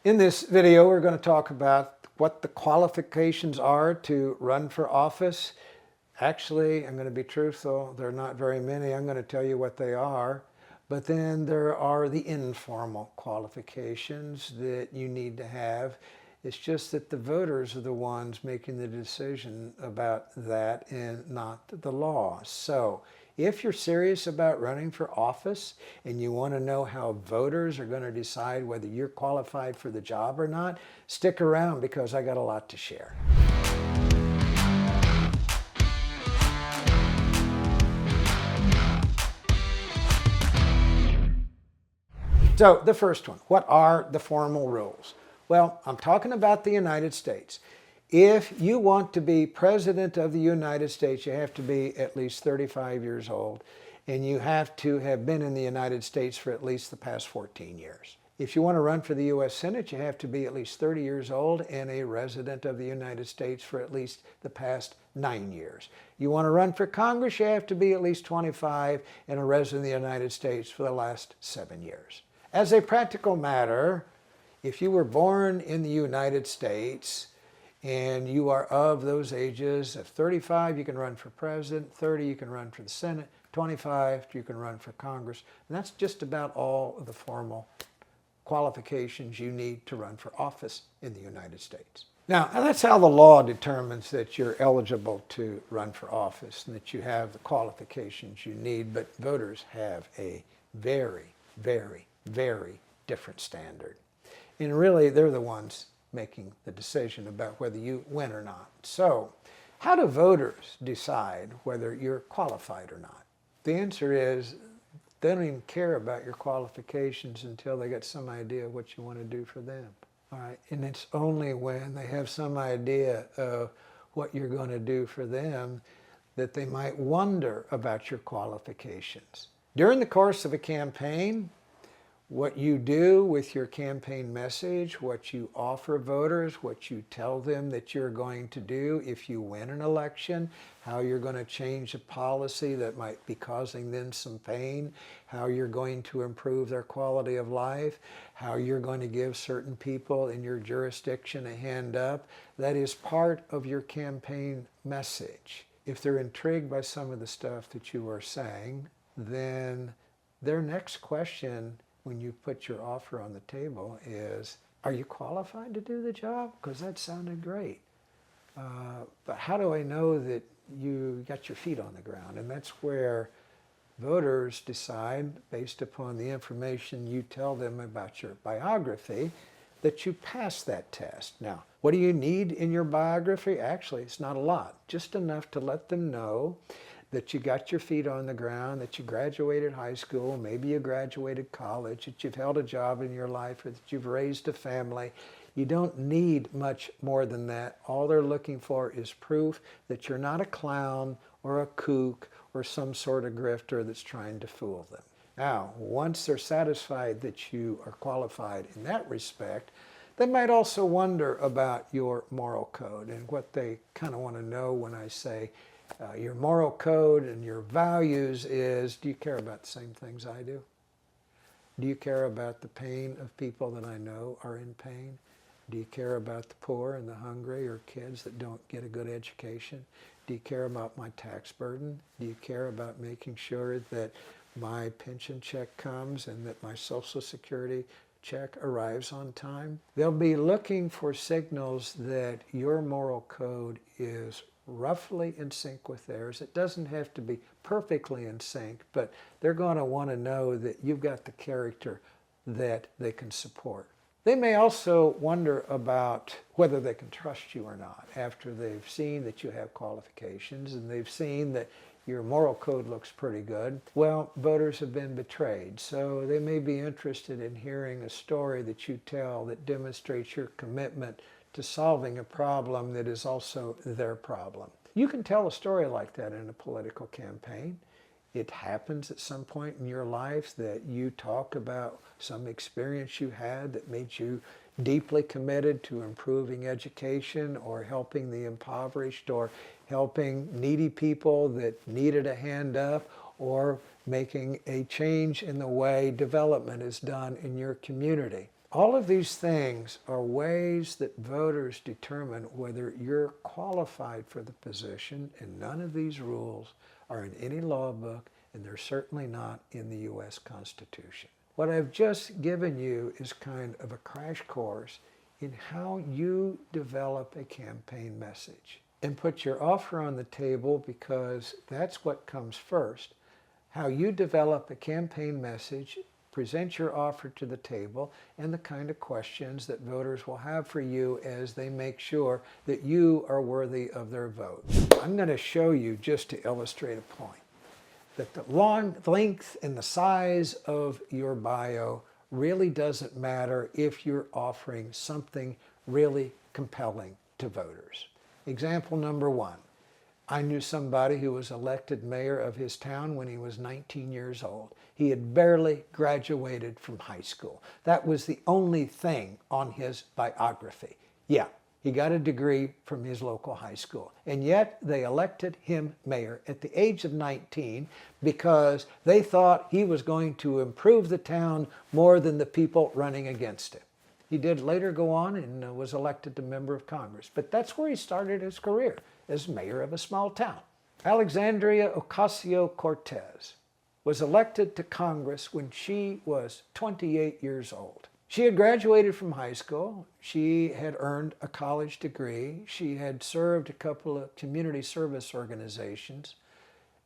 In this video, we're going to talk about what the qualifications are to run for office. Actually, I'm going to be truthful, there are not very many. I'm going to tell you what they are. But then there are the informal qualifications that you need to have. It's just that the voters are the ones making the decision about that and not the law. So if you're serious about running for office and you want to know how voters are going to decide whether you're qualified for the job or not, stick around because I got a lot to share. So the first one, what are the formal rules? Well, I'm talking about the United States. If you want to be President of the United States, you have to be at least 35 years old, and you have to have been in the United States for at least the past 14 years. If you want to run for the U.S. Senate, you have to be at least 30 years old and a resident of the United States for at least the past 9 years. You want to run for Congress, you have to be at least 25 and a resident of the United States for the last 7 years. As a practical matter, if you were born in the United States and you are of those ages, of 35 you can run for president, 30 you can run for the Senate, 25 you can run for Congress, and that's just about all of the formal qualifications you need to run for office in the United States. Now, that's how the law determines that you're eligible to run for office and that you have the qualifications you need, but voters have a very different standard. And really, they're the ones making the decision about whether you win or not. So, how do voters decide whether you're qualified or not? The answer is they don't even care about your qualifications until they get some idea of what you want to do for them. All right? And it's only when they have some idea of what you're going to do for them that they might wonder about your qualifications. During the course of a campaign, what you do with your campaign message, what you offer voters, what you tell them that you're going to do if you win an election, how you're going to change a policy that might be causing them some pain, how you're going to improve their quality of life, how you're going to give certain people in your jurisdiction a hand up, that is part of your campaign message. If they're intrigued by some of the stuff that you are saying, then their next question when you put your offer on the table is, are you qualified to do the job? Because that sounded great. But how do I know that you got your feet on the ground? And that's where voters decide, based upon the information you tell them about your biography, that you pass that test. Now, what do you need in your biography? Actually, it's not a lot, just enough to let them know that you got your feet on the ground, that you graduated high school, maybe you graduated college, that you've held a job in your life, or that you've raised a family. You don't need much more than that. All they're looking for is proof that you're not a clown or a kook or some sort of grifter that's trying to fool them. Now, once they're satisfied that you are qualified in that respect, they might also wonder about your moral code. And what they kind of want to know when I say your moral code and your values is, do you care about the same things I do? Do you care about the pain of people that I know are in pain? Do you care about the poor and the hungry or kids that don't get a good education? Do you care about my tax burden? Do you care about making sure that my pension check comes and that my Social Security check arrives on time? They'll be looking for signals that your moral code is roughly in sync with theirs. It doesn't have to be perfectly in sync, but they're going to want to know that you've got the character that they can support. They may also wonder about whether they can trust you or not after they've seen that you have qualifications and they've seen that your moral code looks pretty good. Well, voters have been betrayed, so they may be interested in hearing a story that you tell that demonstrates your commitment to solving a problem that is also their problem. You can tell a story like that in a political campaign. It happens at some point in your life that you talk about some experience you had that made you deeply committed to improving education or helping the impoverished or helping needy people that needed a hand up or making a change in the way development is done in your community. All of these things are ways that voters determine whether you're qualified for the position, and none of these rules are in any law book, and they're certainly not in the U.S. Constitution. What I've just given you is kind of a crash course in how you develop a campaign message and put your offer on the table, because that's what comes first. How you develop a campaign message, present your offer to the table, and the kind of questions that voters will have for you as they make sure that you are worthy of their vote. I'm going to show you, just to illustrate a point, that the length and the size of your bio really doesn't matter if you're offering something really compelling to voters. Example number one. I knew somebody who was elected mayor of his town when he was 19 years old. He had barely graduated from high school. That was the only thing on his biography. Yeah, he got a degree from his local high school. And yet they elected him mayor at the age of 19 because they thought he was going to improve the town more than the people running against him. He did later go on and was elected a member of Congress. But that's where he started his career, as mayor of a small town. Alexandria Ocasio-Cortez was elected to Congress when she was 28 years old. She had graduated from high school. She had earned a college degree. She had served a couple of community service organizations,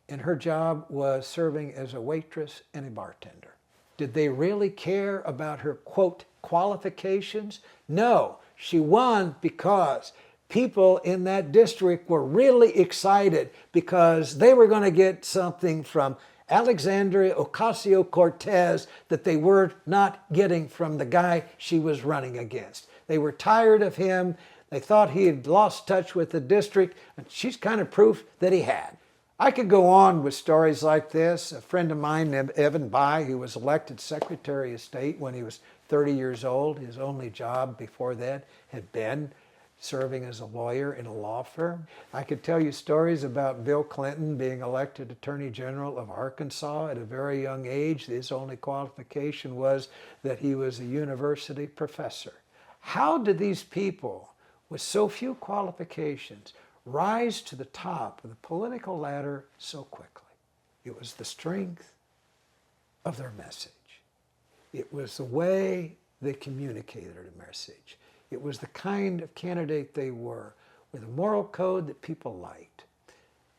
and her job was serving as a waitress and a bartender. Did they really care about her, quote, qualifications? No, she won because people in that district were really excited because they were going to get something from Alexandria Ocasio-Cortez that they were not getting from the guy she was running against. They were tired of him. They thought he had lost touch with the district, and she's kind of proof that he had. I could go on with stories like this. A friend of mine, Evan Bayh, who was elected Secretary of State when he was 30 years old. His only job before that had been serving as a lawyer in a law firm. I could tell you stories about Bill Clinton being elected Attorney General of Arkansas at a very young age. His only qualification was that he was a university professor. How did these people with so few qualifications rise to the top of the political ladder so quickly? It was the strength of their message. It was the way they communicated a message. It was the kind of candidate they were, with a moral code that people liked,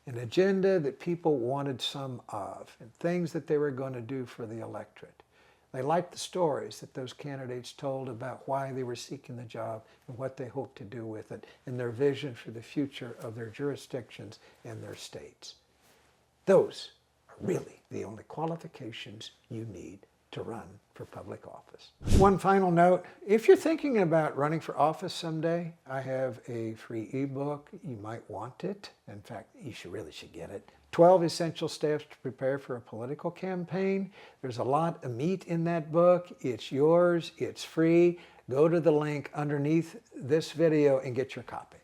an agenda that people wanted some of, and things that they were going to do for the electorate. They liked the stories that those candidates told about why they were seeking the job and what they hoped to do with it, and their vision for the future of their jurisdictions and their states. Those are really the only qualifications you need to run for public office. One final note, if you're thinking about running for office someday, I have a free ebook. You might want it. In fact, you really should get it. 12 Essential Steps to Prepare for a Political Campaign. There's a lot of meat in that book. It's yours. It's free. Go to the link underneath this video and get your copy.